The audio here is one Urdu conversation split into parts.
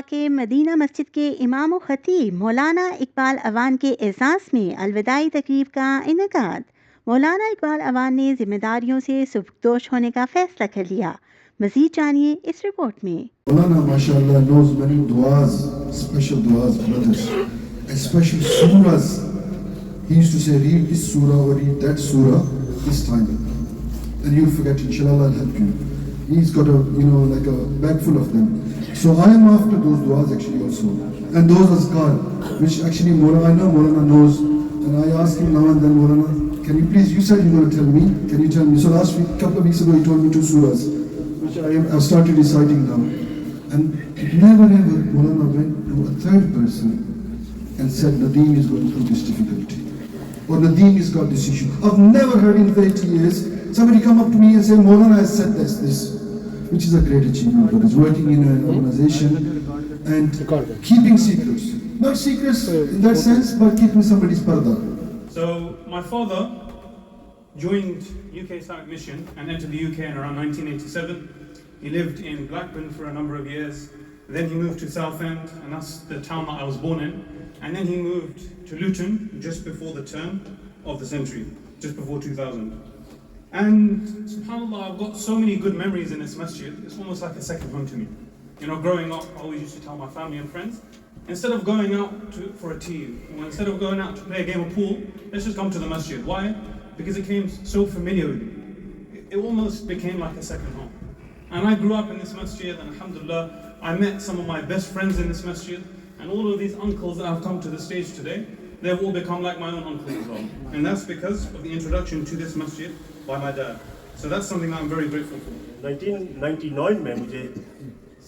واقع مدینہ مسجد کے امام و خطیب مولانا اقبال اوان کے اعزاز میں الوداعی تقریب کا انعقاد۔ مولانا اقبال اوان نے ذمہ داریوں سے سبکدوش ہونے کا فیصلہ کر لیا۔ مزید جانیے اس رپورٹ میں۔ مولانا ماشاءاللہ knows many du'as, special du'as, brothers, especially surahs. He used to say, read this surah or read that surah this time, and you'll forget, inshallah, I'll help you. He's got like a bag full of them. So I am after those du'as actually also, and those azkar, which actually I know Maulana knows, and I ask him now and then, Maulana, can you please, you said you're going to tell me, can you tell me? So last week, couple of weeks ago, he told me 2 surahs, which I have started reciting now. And never ever Maulana went to a third person and said, Nadeem is going through this difficulty, or Nadeem has got this issue. I've never heard in 30 years somebody come up to me and say, Maulana has said this, which is a great achievement, but it's working in an organization and keeping secrets. Not secrets in that sense, but keeping somebody's parda. So my father joined UK Islamic Mission and entered the UK in around 1987. He lived in Blackburn for a number of years. Then he moved to Southend, and that's the town that I was born in. And then he moved to Luton just before the turn of the century, just before 2000. And subhanAllah, I've got so many good memories in this masjid. It's almost like a second home to me. Growing up, I always used to tell my family and friends, instead of going out for a tea, or instead of going out to play a game of pool, let's just come to the masjid. Why? Because it came so familiar with me. It almost became like a second home. And I grew up in this masjid, and alhamdulillah, I met some of my best friends in this masjid, and all of these uncles that have come to the stage today, they've all become like my own uncles as well. And that's because of the introduction to this masjid by my dad. So that's something that I'm very grateful for. 1999 میں مجھے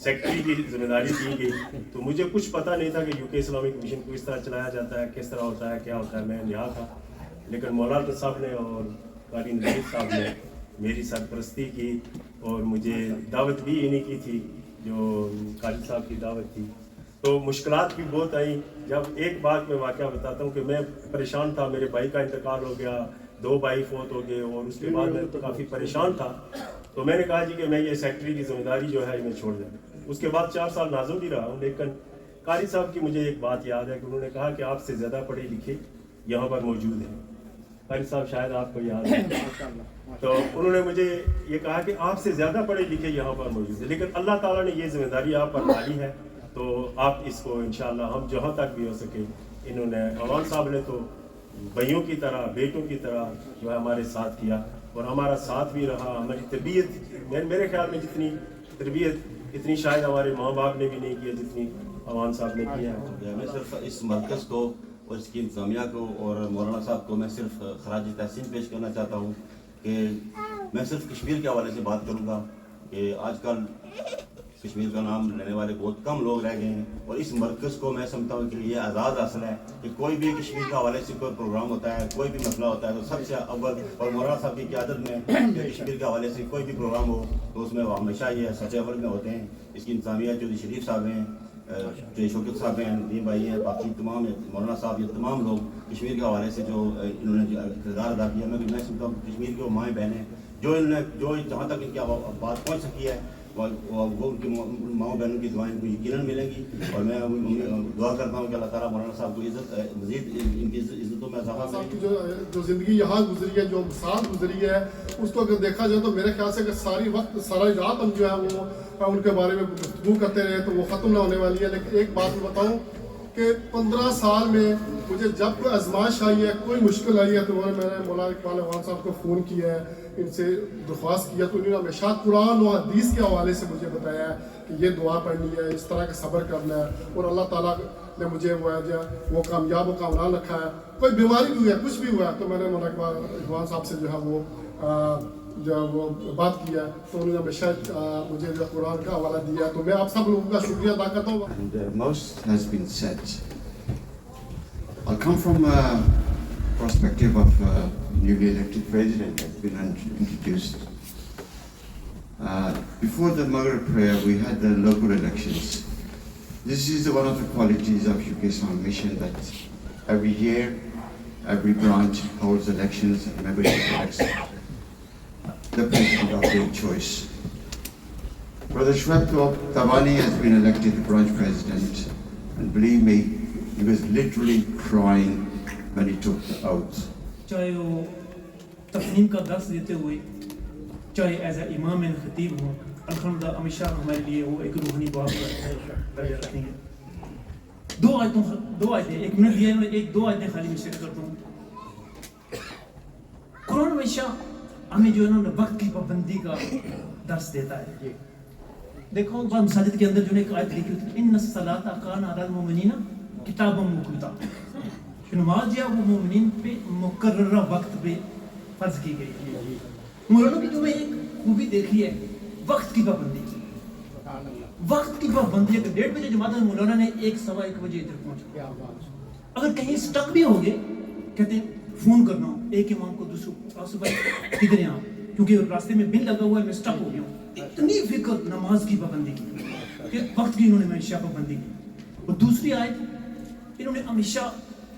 سیکٹری کی ذمہ داری دی گئی، تو مجھے کچھ پتہ نہیں تھا کہ UK اسلامک مشن کو اس طرح چلایا جاتا ہے، کس طرح ہوتا ہے، کیا ہوتا ہے. میں یہاں تھا، لیکن مولانا صاحب نے اور قاری نذیر صاحب نے میری سرپرستی کی، اور مجھے دعوت بھی انہیں کی تھی جو قاری صاحب کی دعوت تھی. تو مشکلات بھی بہت آئیں. جب ایک بات میں واقعہ بتاتا ہوں کہ میں پریشان تھا، میرے بھائی کا انتقال ہو گیا، 2 بھائی فوت ہو گئے، اور اس کے بعد میں کافی پریشان تھا. تو میں نے کہا جی کہ میں یہ سیکٹری کی ذمہ داری جو ہے میں چھوڑ دوں. اس کے بعد 4 سال ناظم بھی رہا ہوں. لیکن قاری صاحب کی مجھے ایک بات یاد ہے کہ انہوں نے کہا کہ آپ سے زیادہ پڑھے لکھے یہاں پر موجود ہیں. قاری صاحب شاید آپ کو یاد ہے. تو انہوں نے مجھے یہ کہا کہ آپ سے زیادہ پڑھے لکھے یہاں پر موجود ہیں، لیکن اللہ تعالیٰ نے یہ ذمہ داری آپ پر ڈالی ہے، تو آپ اس کو انشاءاللہ ہم جہاں تک بھی ہو سکے. انہوں نے اوان صاحب نے تو بھائیوں کی طرح، بیٹوں کی طرح جو ہے ہمارے ساتھ کیا، اور ہمارا ساتھ بھی رہا. ہماری تربیت، میرے خیال میں جتنی تربیت اتنی شاید ہمارے ماں باپ نے بھی نہیں کی ہے جتنی اوان صاحب نے کیا ہے. میں صرف اس مرکز کو اور اس کی انتظامیہ کو اور مولانا صاحب کو میں صرف خراج تحسین پیش کرنا چاہتا ہوں کہ میں صرف کشمیر کے حوالے سے بات کروں گا کہ آج کل کشمیر کا نام لینے والے بہت کم لوگ رہ گئے ہیں، اور اس مرکز کو میں سمجھتا ہوں کہ یہ آزاد حاصل ہے کہ کوئی بھی کشمیر کے حوالے سے کوئی پروگرام ہوتا ہے، کوئی بھی مسئلہ ہوتا ہے، تو سب سے اول، اور مولانا صاحب کی قیادت میں کہ کشمیر کے حوالے سے کوئی بھی پروگرام ہو تو اس میں وہ ہمیشہ یہ سچے اول میں ہوتے ہیں. اس کی انتظامیہ چودھری شریف صاحب ہیں، جو شوکت صاحب ہیں، ندیم بھائی ہیں، باقی تمام مولانا صاحب، یہ تمام لوگ کشمیر کے حوالے سے جو انہوں نے کردار ادا کیا. میں سمجھتا ہوں کشمیر کے وہ مائیں بہنیں جو انہوں نے جہاں تک ان کی بات پہنچ سکی ہے، وہ ان کی ماؤں بہنوں کی دعائیں کو یقیناً ملیں گی. اور میں دعا کرتا ہوں کہ اللہ تعالیٰ مولانا صاحب کو عزت، مزید ان کی عزتوں میں اضافہ کرے. صاحب کی جو زندگی یہاں گزری ہے، جو ساتھ گزری ہے، اس کو اگر دیکھا جائے تو میرے خیال سے کہ ساری رات ہم جو ہے وہ ان کے بارے میں گفتگو کرتے رہے تو وہ ختم نہ ہونے والی ہے. لیکن ایک بات میں بتاؤں کہ 15 سال میں مجھے جب کوئی آزمائش آئی ہے، کوئی مشکل آئی ہے، تو میں نے مولانا اقبال اوان صاحب کو فون کیا ہے، ان سے درخواست کیا، تو انہوں نے ہمیشہ قرآن و حدیث کے حوالے سے مجھے بتایا ہے کہ یہ دعا پڑھنی ہے، اس طرح کا صبر کرنا ہے. اور اللہ تعالیٰ نے مجھے وہ کامیاب و کامران رکھا ہے. کوئی بیماری بھی ہوئی ہے، کچھ بھی ہوا ہے، تو میں نے مولانا اقبال اوان صاحب سے جو ہے وہ بات کیا، تو انہوں نے ہمیشہ مجھے جو قرآن کا حوالہ دیا. تو میں آپ سب لوگوں کا شکریہ ادا کرتا ہوں. Most has been said. I'll come from a perspective of newly elected president that's been introduced. Before the Maghrib prayer, we had the local elections. This is one of the qualities of UK Islamic Mission, that every year, every branch holds elections and membership elects the president of their choice. Brother Shweb Tabani has been elected the branch president, and believe me, he was literally crying when he took the oath. چاہے وہ تفہیم کا درس دیتے ہوئے، چاہے ایز اے امام اینڈ خطیب ہوں، الحمدللہ ہمیشہ ہمارے لیے وہ ایک روحانی دعا درجہ رکھیں گے. دو آیتیں 1 منٹ دیا ہے، دو آیتیں خالی میں شیئر کرتا ہوں. قرآن ہمیشہ ہمیں جو ہے نا وقت کی پابندی کا درس دیتا ہے. دیکھو مساجد کے اندر جو ہے ایک آیت لکھی ہوتی ہے، ان الصلاۃ کانت علی المؤمنین کتابا موقوتا، نماز جو ہے وہ مومنین پہ مقررہ وقت پہ فرض کی گئی ہے. مولانا کی جو میں ایک خوبی دیکھی ہے وقت کی پابندی کی. وقت کی پابندی اگر 1:30 بجے جماعت میں مولانا نے 1:15 بجے ادھر پہنچا، اگر کہیں سٹک بھی ہو گئے کہتے ہیں فون کرنا ہو ایک امام کو دوسروں کو، بھائی کدھر ہیں آپ، کیونکہ راستے میں بل لگا ہوا ہے میں سٹک ہو گیا ہوں. اتنی فکر نماز کی پابندی کی کہ وقت کی انہوں نے ہمیشہ پابندی کی. اور دوسری آیت انہوں نے ہمیشہ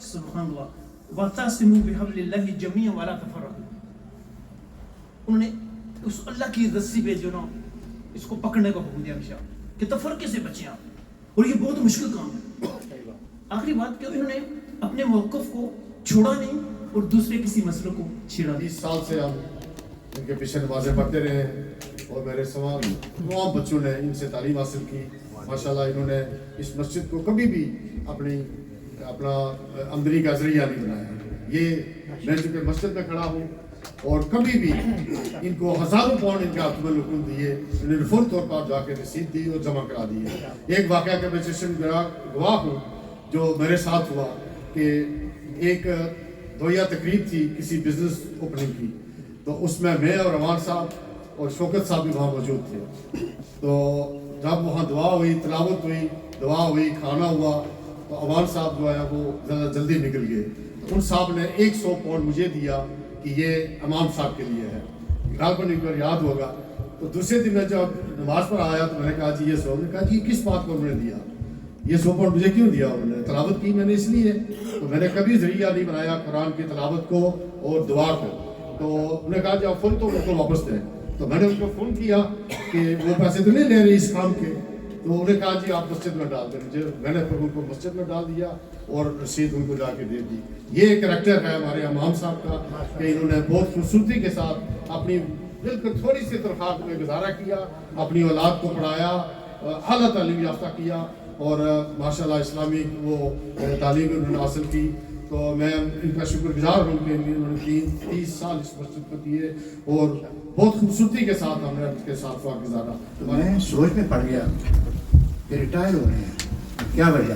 سبحان اللہ وَاعْتَصِمُوا بِحَبْلِ اللَّهِ جَمِيعًا وَلَا تَفَرَّقُوا، انہوں نے اس اللہ کی رسی پہ جو نا اس کو پکڑنے کا حکم دیا ہمیشہ کہ تفرقے سے بچیں آپ. اور یہ بہت مشکل کام ہے. آخری بات کہ انہوں نے اپنے موقف کو چھوڑا نہیں اور دوسرے کسی مسئلے کو چھیڑا. 20 سال سے ہم ان کے پیچھے نمازیں پڑھتے رہے اور میرے تمام بچوں نے ان سے تعلیم حاصل کی. ماشاءاللہ انہوں نے اس مسجد کو کبھی بھی اپنا آمدنی کا ذریعہ نہیں بنایا. یہ میں چونکہ مسجد میں کھڑا ہوں اور کبھی بھی ان کو ہزاروں پاؤنڈ ان کے ہاتھ میں رقم دیے، انہوں نے فوری طور پر جا کے رسید دی اور جمع کرا دی ہے. ایک واقعہ کا میں چشم گواہ ہوں جو میرے ساتھ ہوا کہ ایک دویا تقریب تھی کسی بزنس اوپننگ کی، تو اس میں اور روان صاحب اور شوکت صاحب بھی وہاں موجود تھے. تو جب وہاں دعا ہوئی، تلاوت ہوئی، دعا ہوئی، کھانا ہوا، تو عوان صاحب جو ہے وہ ذرا جلدی نکل گئے. ان صاحب نے 100 پاؤنڈ مجھے دیا کہ یہ امام صاحب کے لیے ہے. غالباً ان کو یاد ہوگا. تو دوسرے دن میں جب نماز پر آیا تو میں نے کہا جی یہ 100، نے کہا جی کس بات کو انہوں نے دیا، یہ 100 پاؤنڈ مجھے کیوں دیا؟ انہوں نے تلاوت کی میں نے اس لیے. تو میں نے کبھی ذریعہ نہیں بنایا قرآن کی تلاوت کو اور دعا کو. تو انہوں نے کہا جی آپ فون تو ان کو واپس دیں. تو میں نے ان کو فون کیا کہ وہ پیسے تو نہیں لے رہے اس کام کے. تو انہوں نے کہا جی آپ مسجد میں ڈال دیں مجھے. میں نے پھر ان کو مسجد میں ڈال دیا اور رسید ان کو جا کے دے دی. یہ کریکٹر ہے ہمارے امام صاحب کا کہ انہوں نے بہت خوبصورتی کے ساتھ اپنی بالکل تھوڑی سی تنخواہ میں گزارا کیا، اپنی اولاد کو پڑھایا، اعلیٰ تعلیم یافتہ کیا اور ماشاءاللہ اسلامی وہ تعلیم انہوں نے حاصل کی. تو میں ان کا شکر گزار ہوں کہ انہوں نے 30 سال اس مسجد کو دیے اور بہت خوبصورتی کے ساتھ ہم نے اس کے ساتھ وقت گزارا. تو میں سوچ میں پڑ گیا کہ ریٹائر ہو رہے ہیں، کیا وجہ؟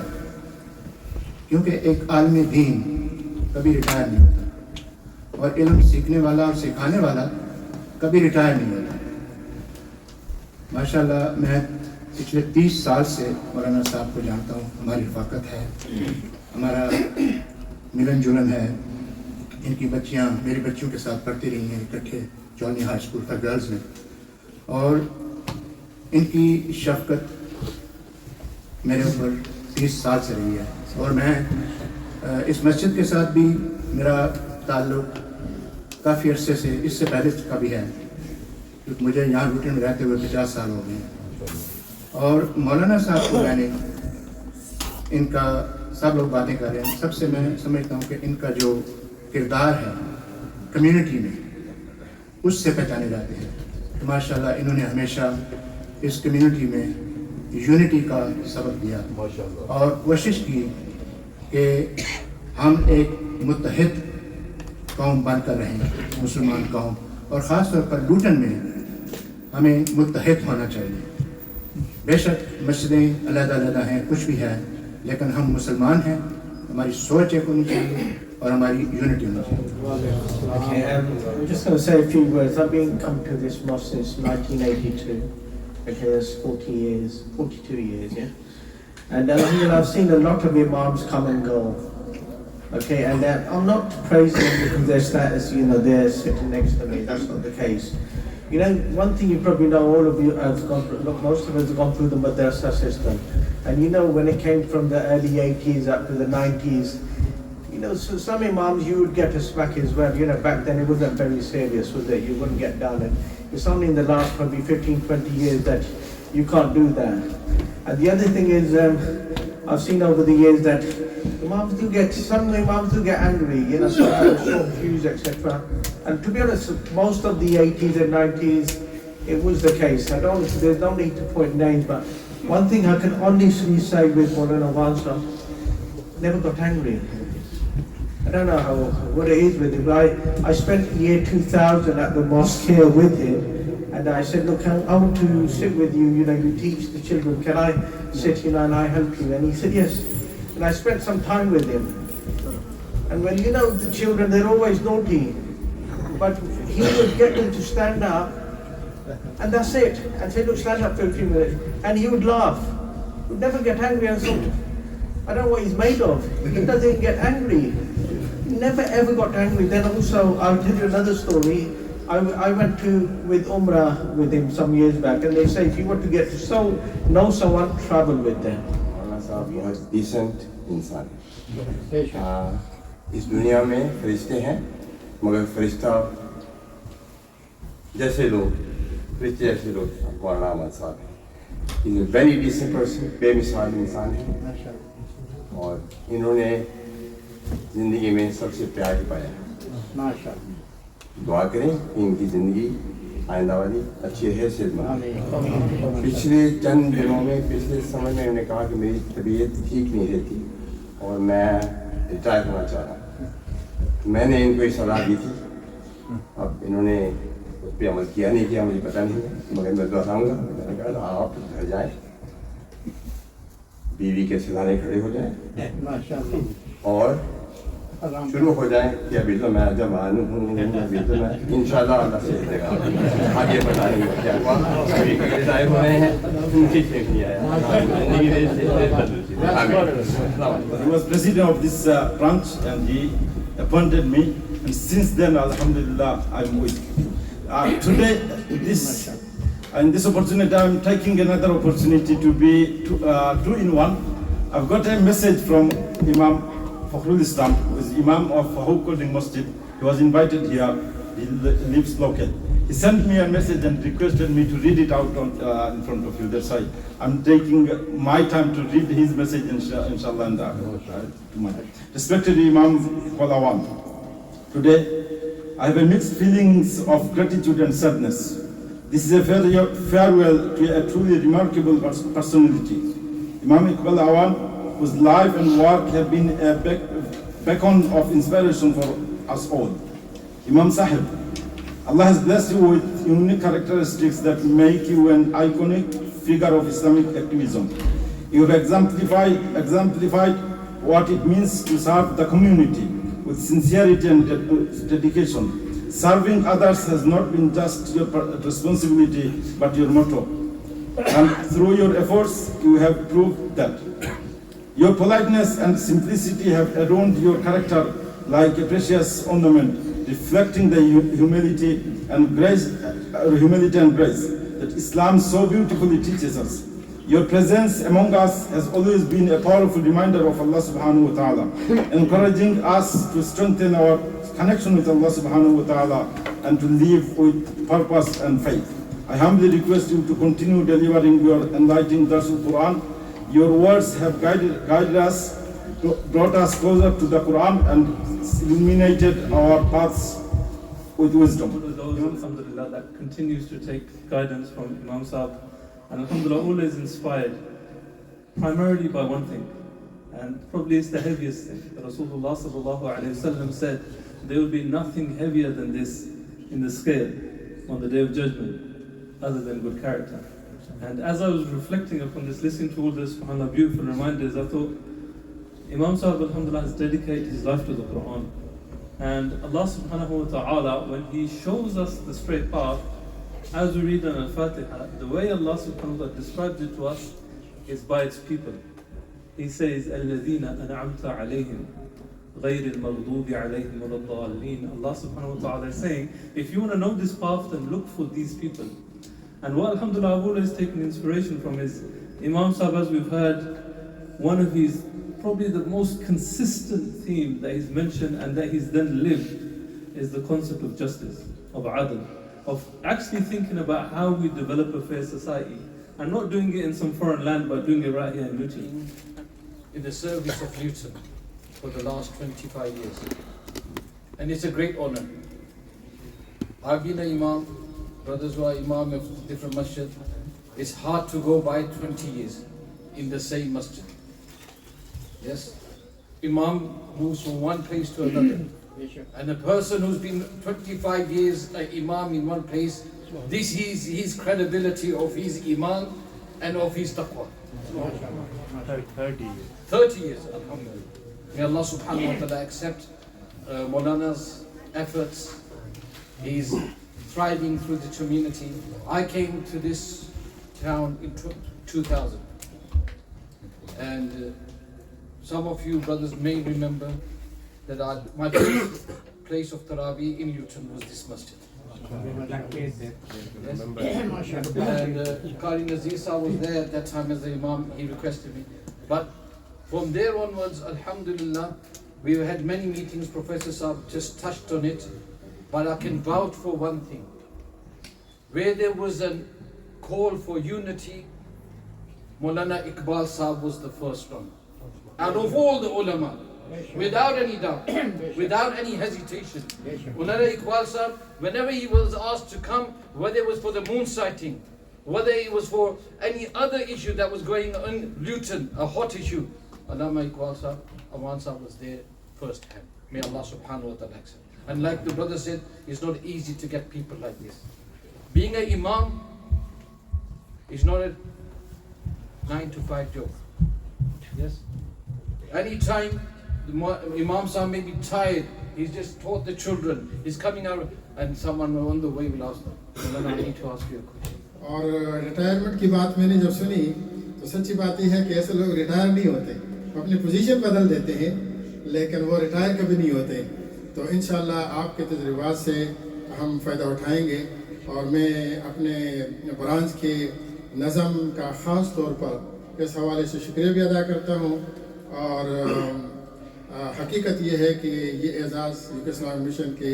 کیونکہ ایک عالم دین کبھی ریٹائر نہیں ہوتا اور علم سیکھنے والا اور سکھانے والا کبھی ریٹائر نہیں ہوتا. ماشاءاللہ میں پچھلے 30 سال سے مولانا صاحب کو جانتا ہوں. ہماری رفاقت ہے، ہمارا ملن جلن ہے. ان کی بچیاں میری بچیوں کے ساتھ پڑھتی رہی ہیں اکٹھے جونی ہائی اسکول تھا گرلز میں، اور ان کی شفقت میرے اوپر 30 سال سے رہی ہے. اور میں اس مسجد کے ساتھ بھی میرا تعلق کافی عرصے سے، اس سے پہلے کا بھی ہے، کیونکہ مجھے یہاں روٹین میں رہتے ہوئے 50 سال ہو گئے ہیں. اور مولانا صاحب کو میں نے ان کا سب لوگ باتیں کر رہے ہیں، سب سے میں سمجھتا ہوں کہ ان کا جو کردار ہے کمیونٹی میں اس سے پہچانے جاتے ہیں. ماشاءاللہ انہوں نے ہمیشہ اس کمیونٹی میں یونٹی کا سبق دیا اور کوشش کی کہ ہم ایک متحد قوم بن کر رہیں، مسلمان قوم، اور خاص طور پر لوٹن میں ہمیں متحد ہونا چاہیے. بے شک مسجدیں علیحدہ علیحدہ ہیں، کچھ بھی ہے، لیکن ہم مسلمان ہیں، ہماری سوچ ایک ہونی چاہیے اور ہماری یونٹی ہونی چاہیے. Okay, I'm just going to say a few words. I've been coming to this mosque since 1982. Okay, that's 42 years, yeah. And I've seen a lot of imams come and go. Okay, and I'm not praising them because their status, they're sitting next to me. That's not the case. One thing you probably know, all of you have gone through, most of us have gone through the madrasa system. And when it came from the early 80s up to the 90s, so some imams you would get a smack as well. Back then it wasn't very serious, was it? You wouldn't get done. And it's only in the last probably 15, 20 years that you can't do that. And the other thing is, I've seen over the years that some imams do get angry, you know, sometimes short fuse, etc. And to be honest, most of the 80s and 90s, it was the case. There's no need to point names, but one thing I can honestly say with Maulana Wansam, never got angry. I don't know what it is with him. I spent year 2000 at the mosque here with him, and I said, look, I want to sit with you, you know, you teach the children, can I sit, you know, and I help you? And he said, yes. And I spent some time with him. And when, you know, the children, they're always naughty, but he would get them to stand up, and that's it. And say, look, stand up for a few minutes. And he would laugh. He would never get angry. And thought, I don't know what he's made of. He doesn't get angry. He never ever got angry. Then also, I'll tell you another story. I went with Umrah with him some years back, and they say if you want to get to know someone, travel with them. مولانا صاحب بہت ڈیسنٹ انسان ہے. اس دنیا میں فرشتے ہیں مگر فرشتہ جیسے لوگ فرشتے جیسے لوگ مولانا احمد صاحب ہیں. He is a very decent person, بے مثال انسان ہے, اور انہوں نے زندگی میں سب سے پیار ہی پایا. دعا کریں کہ ان کی زندگی آئندہ والی اچھی حیثیت میں. پچھلے چند دنوں میں پچھلے سمے میں انہوں نے کہا کہ میری طبیعت ٹھیک نہیں رہتی اور میں ریٹائر ہونا چاہ رہا ہوں. میں نے ان کو یہ صلاح دی تھی. اب انہوں نے اس پہ عمل کیا نہیں کیا مجھے پتہ نہیں, مگر میں دہراؤں گا. میں نے کہا آپ گھر جائیں, بیوی کے سلانے کھڑے ہو جائیں اور شروع ہو جائیں کہ ابھی تو میں جوان ہوں, ابھی تو میں انشاءاللہ اللہ سے دے گا. آگے پتہ نہیں کیا ہوا, ابھی ریٹائر ہو رہے ہیں, ان کی ٹھیک نہیں آیا. He was president of this branch and he appointed me, and since then, alhamdulillah, I'm with today in this opportunity I'm taking another opportunity to be two in one. I've got a message from Imam Fakhrul Islam, who is Imam of Hope Calling Masjid. He was invited here. He lives local. He sent me a message and requested me to read it out in front of you. That's why I'm taking my time to read his message, inshallah. Respected Imam Qalawan, today I have a mixed feelings of gratitude and sadness. This is a farewell to a truly remarkable personality. Imam Iqbal Awan, whose life and work have been a beacon of inspiration for us all. Imam Sahib, Allah has blessed you with unique characteristics that make you an iconic figure of Islamic activism. You have exemplified what it means to serve the community with sincerity and dedication. Serving others has not been just your responsibility, but your motto. And through your efforts, you have proved that. Your politeness and simplicity have adorned your character like a precious ornament, reflecting the humility and grace that Islam so beautifully teaches us. Your presence among us has always been a powerful reminder of Allah subhanahu wa ta'ala, encouraging us to strengthen our connection with Allah subhanahu wa ta'ala and to live with purpose and faith. I humbly request you to continue delivering your enlightening Darsul Quran. Your words have guided us, brought us closer to the Quran and illuminated our paths with wisdom. Alhamdulillah, that continues to take guidance from Imam Sahib, and alhamdulillah, always inspired primarily by one thing, and probably it's the heaviest thing. Rasulullah sallallahu alaihi wasallam said there will be nothing heavier than this in the scale on the day of judgment other than good character. And as I was reflecting upon this, listening to all this subhanAllah, beautiful reminders, I thought Imam Sahib alhamdulillah has dedicated his life to the Quran. And Allah subhanahu wa ta'ala, when He shows us the straight path, as we read in Al-Fatiha, the way Allah subhanahu wa ta'ala describes it to us is by its people. He says, الَّذِينَ أَنْعَمْتَ عَلَيْهِمْ غَيْرِ الْمَغْضُوبِ عَلَيْهِمْ وَلَا الضَّالِّينَ. Allah subhanahu wa ta'ala is saying, if you want to know this path, then look for these people. And what alhamdulillah I've always taken inspiration from is Imam Sahib, as we've heard, one of his probably the most consistent theme that he's mentioned and that he's then lived is the concept of justice, of adl, of actually thinking about how we develop a fair society. and not doing it in some foreign land, but doing it right here in Luton. In the service of Luton for the last 25 years. And it's a great honor. I've been an imam, brothers who are imam of different masjid. It's hard to go by 20 years in the same masjid. Yes? Imam moves from one place to another. And a person who's been 25 years an imam in one place, this is his credibility of his iman and of his taqwa. 30 years, alhamdulillah. May Allah subhanahu wa ta'ala accept Maulana's efforts. He's thriving through the community. I came to this town in 2000. And some of you brothers may remember that my first place of Taraweeh in Luton was this masjid. Yes. And Qari Nazir Sahib was there at that time as the imam. He requested me. But from there onwards, alhamdulillah, we've had many meetings. Professor Sahib just touched on it. But I can vouch for one thing. Where there was a call for unity, Maulana Iqbal Sahib was the first one. Out of all the ulama, without any doubt, without any hesitation. Maulana Iqbal Sahib, whenever he was asked to come, whether it was for the moon sighting, whether it was for any other issue that was going on in Luton, a hot issue, Allama Iqbal Sahib, Awan Sahib was there first hand. May Allah subhanahu wa ta'ala accept. And like the brother said, it's not easy to get people like this. Being an imam is not a 9-to-5 job. Yes? Anytime the Imam Sahib may be tired, he's just taught the children, he's coming out and someone on the way will ask them, I need to ask you a question. اور ریٹائرمنٹ کی بات میں نے جب سنی تو سچی بات یہ ہے کہ ایسے لوگ ریٹائر نہیں ہوتے، اپنی پوزیشن بدل دیتے ہیں لیکن وہ ریٹائر کبھی نہیں ہوتے. تو انشاءاللہ آپ کے تجربات سے ہم فائدہ اٹھائیں گے. اور میں اپنے برانچ کے نظم کا خاص طور پر اس حوالے سے شکریہ بھی ادا کرتا ہوں. اور حقیقت یہ ہے کہ یہ اعزاز یوکے اسلامک مشن کے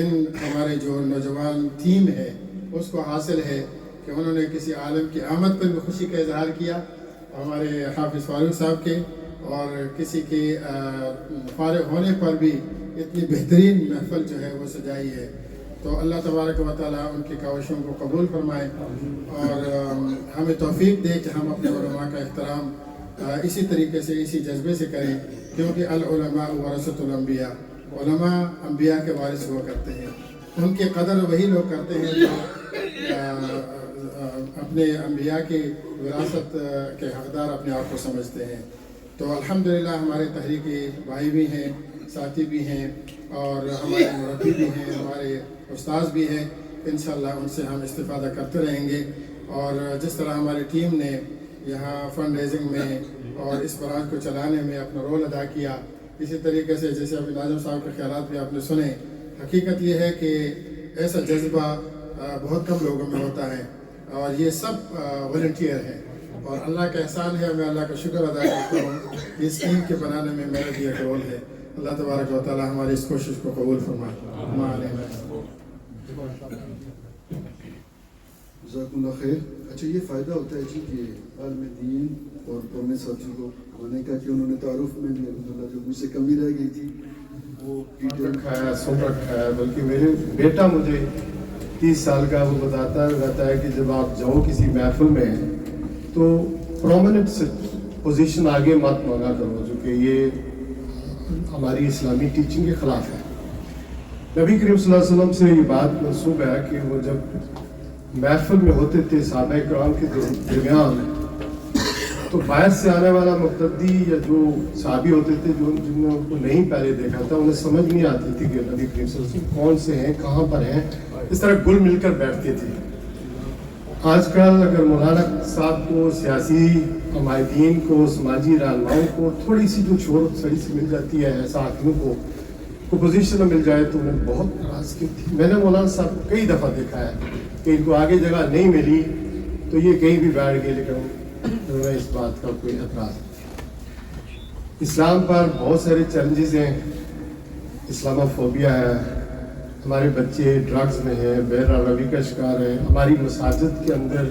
ان ہمارے جو نوجوان ٹیم ہے اس کو حاصل ہے کہ انہوں نے کسی عالم کی آمد پر بھی خوشی کا اظہار کیا، ہمارے حافظ فاروق صاحب کے، اور کسی کے فارغ ہونے پر بھی اتنی بہترین محفل جو ہے وہ سجائی ہے. تو اللہ تبارک و تعالیٰ ان کی کاوشوں کو قبول فرمائے اور ہمیں توفیق دے کہ ہم اپنے علماء کا احترام اسی طریقے سے، اسی جذبے سے کریں، کیونکہ العلماء ورثۃ الانبیاء، علماء انبیاء کے وارث ہوا کرتے ہیں. ان کی قدر وہی لوگ کرتے ہیں جو اپنے انبیاء کی وراثت کے حقدار اپنے آپ کو سمجھتے ہیں. تو الحمدللہ ہمارے تحریکی بھائی بھی ہیں، ساتھی بھی ہیں، اور ہمارے مربی بھی ہیں، ہمارے استاذ بھی ہیں. انشاءاللہ ان سے ہم استفادہ کرتے رہیں گے. اور جس طرح ہماری ٹیم نے یہاں فنڈ ریزنگ میں اور اس برانچ کو چلانے میں اپنا رول ادا کیا، اسی طریقے سے جیسے ابھی ناظم صاحب کے خیالات بھی آپ نے سنے. حقیقت یہ ہے کہ ایسا جذبہ بہت کم لوگوں میں ہوتا ہے اور یہ سب والنٹیئر ہیں اور اللہ کا احسان ہے. میں اللہ کا شکر ادا کرتا ہوں کہ اس ٹیم کے بنانے میں میرا بھی ایک رول ہے. اللہ تبارک و تعالیٰ ہماری اس کوشش کو قبول فرمائے. جزاکم اللہ خیر. اچھا یہ فائدہ ہوتا ہے جی کہ عالم دین اور پڑھنے ساتھیوں کو ہونے کا کہ انہوں نے تعارف میں بھی الحمدللہ جو مجھ سے کمی رہ گئی تھی وہ رکھا ہے، سن رکھا ہے. بلکہ میرے بیٹا مجھے 30 سال کا وہ بتاتا رہتا ہے کہ جب آپ جاؤ کسی محفل میں تو پرومیننٹ پوزیشن آگے مت مانگا کرو، جو کہ یہ ہماری اسلامی ٹیچنگ کے خلاف ہے. نبی کریم صلی اللہ علیہ وسلم سے یہ بات منسوب ہے کہ وہ جب محفل میں ہوتے تھے صحابہ کرام کے درمیان تو باہر سے آنے والا مقتدی یا جو صحابی ہوتے تھے جن نے ان کو نہیں پہلے دیکھا تھا، انہیں سمجھ نہیں آتی تھی کہ نبی کریم صلی اللہ علیہ وسلم کون سے ہیں، کہاں پر ہیں. اس طرح گل مل کر بیٹھتے تھے. آج کل اگر مولانا صاحب کو، سیاسی عمائدین کو، سماجی رہنماؤں کو تھوڑی سی جو چھوڑ سڑی سی مل جاتی ہے، ساتھیوں کو پوزیشن مل جائے تو انہیں بہت ناراضگی تھی. میں نے مولانا صاحب کو کئی دفعہ دیکھا ہے کہ ان کو آگے جگہ نہیں ملی تو یہ کہیں بھی بیٹھ گئے، لیکن انہیں اس بات کا کوئی اعتراض نہیں. اسلام پر بہت سارے چیلنجز ہیں. اسلاموفوبیا ہے، ہمارے بچے ڈرگز میں ہیں، بہر روی کا شکار ہیں. ہماری مساجد کے اندر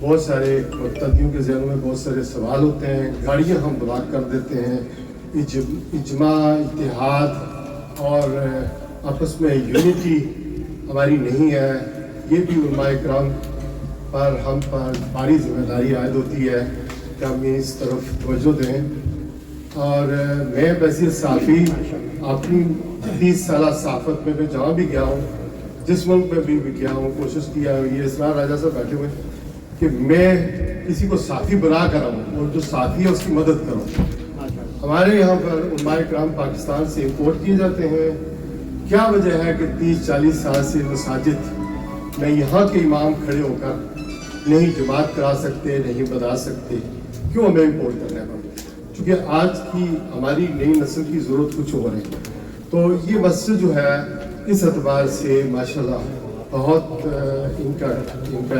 بہت سارے مقتدیوں کے ذہنوں میں بہت سارے سوال ہوتے ہیں، گاڑیاں ہم بلاک کر دیتے ہیں، اجماع، اتحاد اور آپس میں یونٹی ہماری نہیں ہے. یہ بھی علماء کرام پر ہم پر بڑی ذمہ داری عائد ہوتی ہے کہ ہم اس طرف توجہ دیں. اور میں بصیر صحافی اپنی 30 سالہ صحافت میں جہاں بھی گیا ہوں، جس ملک میں بھی گیا ہوں، کوشش کیا ہے، یہ اسرار راجہ صاحب بیٹھے ہوئے کہ میں کسی کو صحافی بنا کر آؤں اور جو صحافی ہے اس کی مدد کروں. ہمارے یہاں پر علماء کرام پاکستان سے امپورٹ کیے جاتے ہیں. کیا وجہ ہے کہ 30-40 سال سے مساجد میں یہاں کے امام کھڑے ہو کر نہیں جماعت کرا سکتے، نہیں بتا سکتے؟ کیوں ہمیں امپورٹ کرنا پڑتا؟ چونکہ آج کی ہماری نئی نسل کی ضرورت کچھ اور ہے. تو یہ مسجد جو ہے اس اعتبار سے ماشاءاللہ بہت ان کا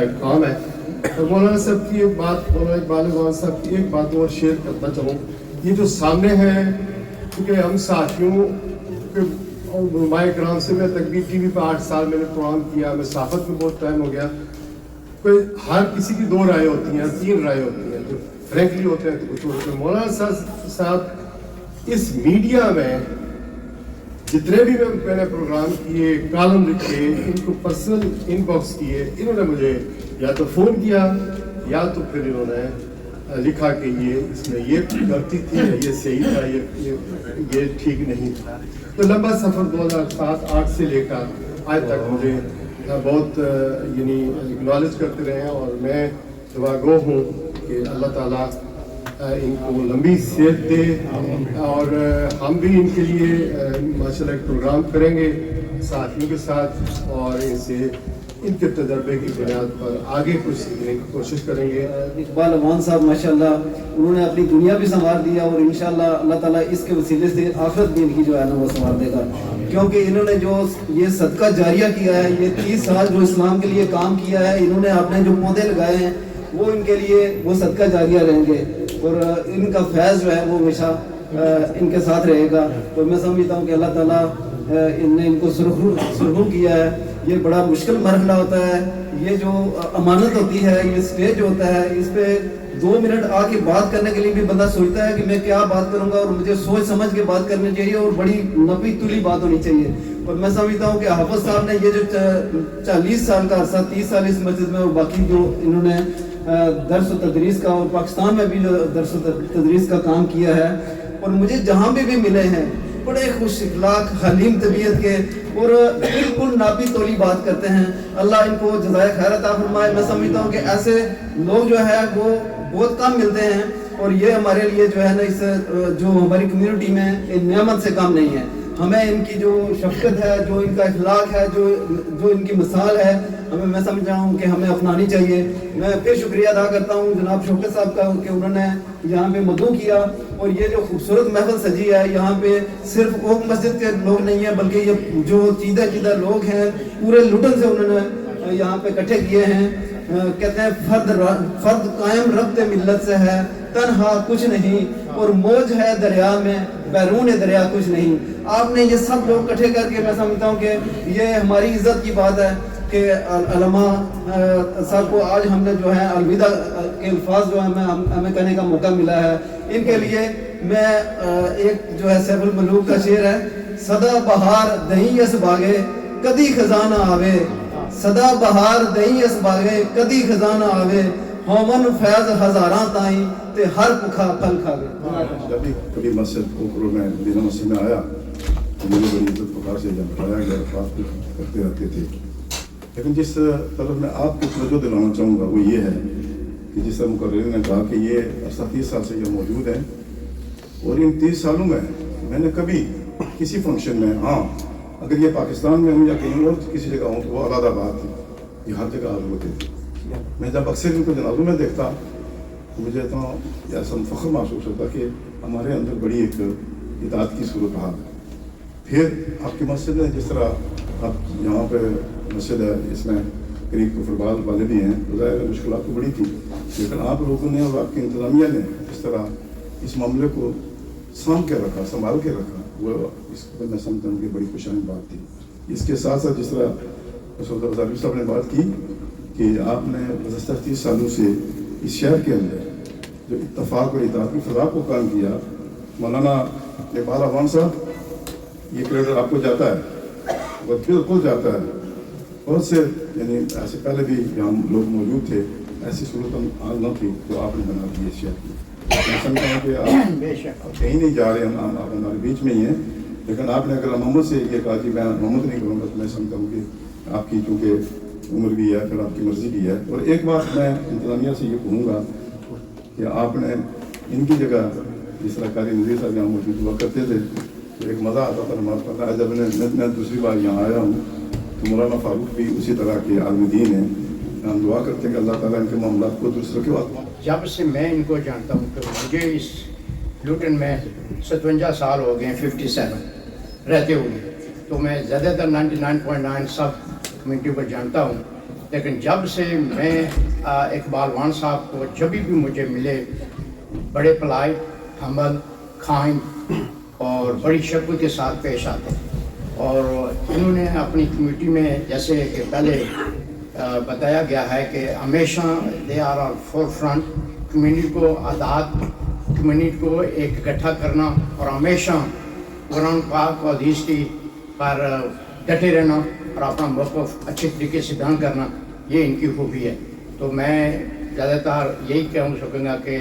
ایک کام ہے. اور مولانا صاحب کی ایک بات، مولانا اقبال اعوان صاحب کی ایک بات اور شیئر کرنا چاہوں. یہ جو سامنے ہے، کیونکہ ہم ساتھیوں کے علماء کرام سے، میں تقبیر ٹی وی پہ 8 سال میں نے پروگرام کیا، میں صحافت میں بہت ٹائم ہو گیا. کوئی ہر کسی کی 2 رائے ہوتی ہیں، 3 رائے ہوتی ہیں، جو فرینکلی ہوتے ہیں تو کچھ ہوتے ہیں. مولانا صاحب اس میڈیا میں جتنے بھی میں نے پروگرام کیے، کالم لکھے، ان کو پرسنل ان باکس کیے، انہوں نے مجھے یا تو فون کیا یا تو پھر انہوں نے لکھا کہ یہ اس میں یہ غلطی تھی، یہ صحیح تھا، یہ ٹھیک نہیں تھا. تو لمبا سفر 2007-8 سے لے کر آج تک مجھے بہت یعنی اکنالج کرتے رہے ہیں. اور میں دعا گو ہوں کہ اللہ تعالیٰ ان کو لمبی صحت دے. اور ہم بھی ان کے لیے ماشاءاللہ ایک پروگرام کریں گے ساتھیوں کے ساتھ، اور ان سے ان کے تجربے کی بنیاد پر آگے کچھ سیکھنے کی کوشش کریں گے. اقبال اعوان صاحب ماشاءاللہ انہوں نے اپنی دنیا بھی سنوار دیا، اور انشاءاللہ اللہ تعالیٰ اس کے وسیلے سے آخرت بھی ان کی جو ہے نا وہ سنوار دے گا. کیونکہ انہوں نے جو یہ صدقہ جاریہ کیا ہے، یہ 30 سال جو اسلام کے لیے کام کیا ہے، انہوں نے اپنے جو پودے لگائے ہیں وہ ان کے لیے وہ صدقہ جاریہ رہیں گے، اور ان کا فیض جو ہے وہ ہمیشہ ان کے ساتھ رہے گا. تو میں سمجھتا ہوں کہ اللہ تعالیٰ نے ان کو سرخرو کیا ہے. یہ بڑا مشکل مرحلہ ہوتا ہے، یہ جو امانت ہوتی ہے، یہ اسٹیج ہوتا ہے، اس پہ 2 منٹ آ کے بات کرنے کے لیے بھی بندہ سوچتا ہے کہ میں کیا بات کروں گا، اور مجھے سوچ سمجھ کے بات کرنی چاہیے، اور بڑی نپی تلی بات ہونی چاہیے. اور میں سمجھتا ہوں کہ حافظ صاحب نے یہ جو 40 سال کا عرصہ، 30 سال اس مسجد میں، اور باقی جو انہوں نے درس و تدریس کا، اور پاکستان میں بھی جو درس و تدریس کا کام کیا ہے، اور مجھے جہاں بھی ملے ہیں بڑے خوش اخلاق، حلیم طبیعت کے، اور بالکل ناپی تولی بات کرتے ہیں. اللہ ان کو جزائے خیر عطا فرمائے. میں سمجھتا ہوں کہ ایسے لوگ جو ہے وہ بہت کم ملتے ہیں، اور یہ ہمارے لیے جو ہے نا اس جو ہماری کمیونٹی میں نعمت سے کم نہیں ہے. ہمیں ان کی جو شفقت ہے، جو ان کا اخلاق ہے، جو ان کی مثال ہے، میں سمجھ رہا ہوں کہ ہمیں اپنانی چاہیے. میں پھر شکریہ ادا کرتا ہوں جناب شوکت صاحب کا کہ انہوں نے یہاں پہ مدعو کیا، اور یہ جو خوبصورت محفل سجی ہے، یہاں پہ صرف اوک مسجد کے لوگ نہیں ہیں، بلکہ یہ جو چیدہ لوگ ہیں پورے لٹن سے انہوں نے یہاں پہ اکٹھے کیے ہیں. کہتے ہیں فرد قائم ربط ملت سے ہے، تنہا کچھ نہیں، اور موج ہے دریا میں، بیرون دریا کچھ نہیں. آپ نے یہ سب لوگ اکٹھے کر کے، میں سمجھتا ہوں کہ یہ ہماری عزت کی بات ہے کہ علماء صاحب کو آج ہم نے جو ہے الوداع کے الفاظ جو ہمیں کہنے کا موقع ملا ہے. ان کے لیے میں ایک جو ہے سیف الملوک کا شعر ہے، صدا بہار دہیں اس باغے کدی خزانہ آوے، صدا بہار دہیں اس باغے کدی خزانہ آوے، ہومن فیض ہزاراں تائیں تے ہر پکھا پھل کھاوے. جب بھی کبھی مسجد اوپروں میں مدینہ مسجد میں آیا تو مجھے بڑی عزت پکار سے جب بتایا گیا، بات کرتے رہتے تھے. لیکن جس طرف میں آپ کو توجہ دلانا چاہوں گا وہ یہ ہے کہ جس طرح مقررین نے کہا کہ یہ عرصہ 30 سال سے یہ موجود ہے، اور ان 30 سالوں میں نے کبھی کسی فنکشن میں، ہاں اگر یہ پاکستان میں ہوں یا کہیں اور کسی جگہ ہوں تو وہ علیحدہ بات ہے، یہ ہر جگہ حاضر ہوتے تھے. میں جب اکثر ان کو جنازوں میں دیکھتا تو مجھے اتنا ایسا فخر محسوس ہوتا کہ ہمارے اندر بڑی ایک اطاعت کی صورت حال ہے. پھر آپ کی مسجد ہے، جس طرح آپ یہاں پہ مسجد ہے، اس میں قریب کفر بال والے بھی ہیں، ظاہر مشکلات تو بڑی تھی، لیکن آپ لوگوں نے اور آپ کی انتظامیہ نے اس طرح اس معاملے کو سانبھ کے رکھا، سنبھال کے رکھا، وہ اس پر میں سمجھتا ہوں کہ بڑی خوشحال بات تھی. اس کے ساتھ ساتھ جس طرح صاحب نے بات کی کہ آپ نے گزشتہ 30 سالوں سے اس شہر کے اندر جو اتفاق اور اتحاد کی فضا کو قائم کیا. مولانا اقبال اعوان صاحب، یہ کریڈٹ آپ کو جاتا ہے، وہ بالکل جاتا ہے. بہت سے یعنی ایسے پہلے بھی یہاں لوگ موجود تھے، ایسی صورت حال نہ تھی جو آپ نے بنا دی اس شہر کی. میں سمجھتا ہوں کہ آپ کہیں نہیں جا رہے ہیں، آپ ہمارے بیچ میں ہی ہیں. لیکن آپ نے اگر محمد سے یہ کہا کہ میں محمد نہیں کروں گا، تو میں سمجھتا ہوں کہ آپ کی چونکہ عمر بھی ہے، پھر آپ کی مرضی بھی ہے. اور ایک بات میں انتظامیہ سے یہ کہوں گا کہ آپ نے ان کی جگہ جس طرح قاری نذیر صاحب یہاں موجود ہوا کرتے تھے تو ایک مزہ آتا تھا ہمارے پاس. جب میں دوسری بار یہاں آیا ہوں تو مولانا فاروق بھی اسی طرح کے عالم دین ہیں. ہم دعا کرتے ہیں کہ اللہ تعالیٰ ان کے معاملات کو درست رکھے. جب سے میں ان کو جانتا ہوں تو مجھے اس لوٹن میں 57 سال ہو گئے ہیں، 57 رہتے ہوئے، تو میں زیادہ تر 99.9 سب کمیونٹی کو جانتا ہوں. لیکن جب سے میں اقبال وان صاحب کو جب بھی مجھے ملے، بڑے پلائی، حمل، کھائن اور بڑی شکل کے ساتھ پیش آتے. اور انہوں نے اپنی کمیونٹی میں جیسے کہ پہلے بتایا گیا ہے کہ ہمیشہ they are are forefront, community کو آزاد، کمیونٹی کو ایک اکٹھا کرنا اور ہمیشہ قرآن پاک و حدیث کی پر ڈٹے رہنا اور اپنا موقف اچھے طریقے سے بیان کرنا، یہ ان کی خوبی ہے. تو میں زیادہ تر یہی کہوں سکوں گا کہ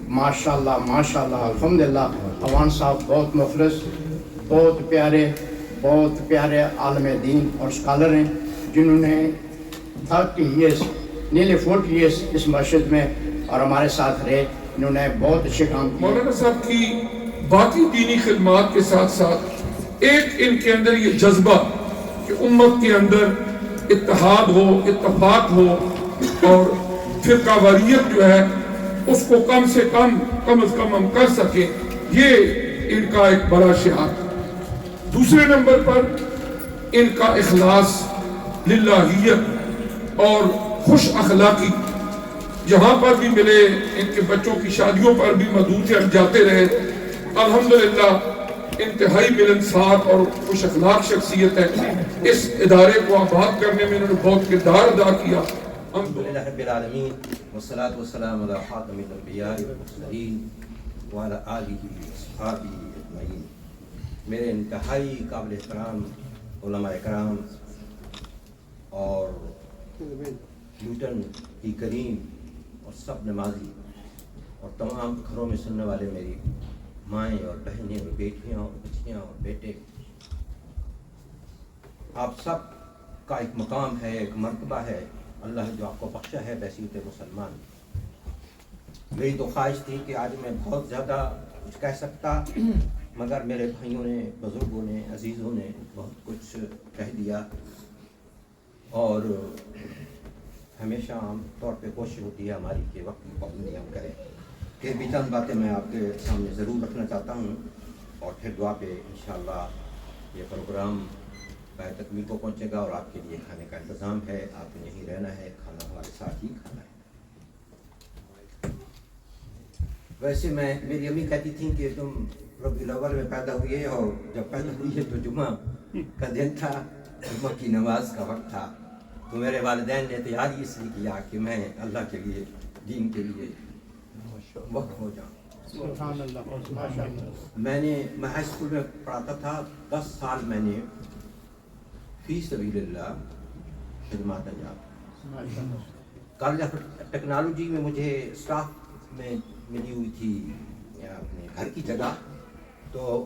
ماشاء اللہ الحمدللہ اعوان صاحب بہت مخلص، بہت پیارے عالم دین اور اسکالر ہیں، جنہوں نے 30 ایئرس نیلی 40 ایئرس اس مسجد میں اور ہمارے ساتھ رہے. انہوں نے بہت اچھے کام کیے. مولانا صاحب کی باقی دینی خدمات کے ساتھ ساتھ ایک ان کے اندر یہ جذبہ کہ امت کے اندر اتحاد ہو، اتفاق ہو اور فرقہ واریت جو ہے اس کو کم از کم ہم کر سکیں، یہ ان کا ایک بڑا شعار. دوسرے نمبر پر ان کا اخلاص، للہیت اور خوش اخلاقی. جہاں پر بھی ملے، ان کے بچوں کی شادیوں پر بھی مدعو تھے، ہم جاتے رہے. الحمدللہ انتہائی ملنسار اور خوش اخلاق شخصیت ہے. اس ادارے کو آباد کرنے میں انہوں نے بہت کردار ادا کیا. الحمدللہ رب العالمین والصلاة والسلام علی خاتم الانبیاء والمرسلین وعلی آلہ وصحبہ اجمعین. میرے انتہائی قابل احترام علماء اکرام اور لوٹن کی کریم اور سب نمازی اور تمام گھروں میں سننے والے میری مائیں اور بہنیں اور بیٹیاں اور بچیاں اور بیٹے، آپ سب کا ایک مقام ہے، ایک مرتبہ ہے اللہ جو آپ کو بخشا ہے بحیثیت مسلمان. میری تو خواہش تھی کہ آج میں بہت زیادہ کچھ کہہ سکتا، مگر میرے بھائیوں نے، بزرگوں نے، عزیزوں نے بہت کچھ کہہ دیا. اور ہمیشہ عام طور پہ کوشش ہوتی ہے ہماری کہ وقت کی پابندی ہم کریں. کہ بھی چند باتیں میں آپ کے سامنے ضرور رکھنا چاہتا ہوں اور پھر دعا پہ انشاءاللہ یہ پروگرام تکمیل کو پہنچے گا. اور آپ کے لیے کھانے کا انتظام ہے، آپ نے یہیں رہنا ہے، کھانا ہمارے ساتھ ہی کھانا ہے. ویسے میری امی کہتی تھیں کہ تم ربیع الاول میں پیدا ہوئے اور جب پیدا ہوئی ہے تو جمعہ کا دن تھا، جمعہ کی نماز کا وقت تھا. تو میرے والدین نے تیاری اس لیے کیا کہ میں اللہ کے لیے، دین کے لیے وقت ہو جاؤں. سبحان اللہ. میں ہائی اسکول میں پڑھاتا تھا، 10 سال میں نے فی سبیل اللہ خدمات انجام. کالج آف ٹیکنالوجی میں مجھے اسٹاف میں ملی ہوئی تھی اپنے گھر کی جگہ. تو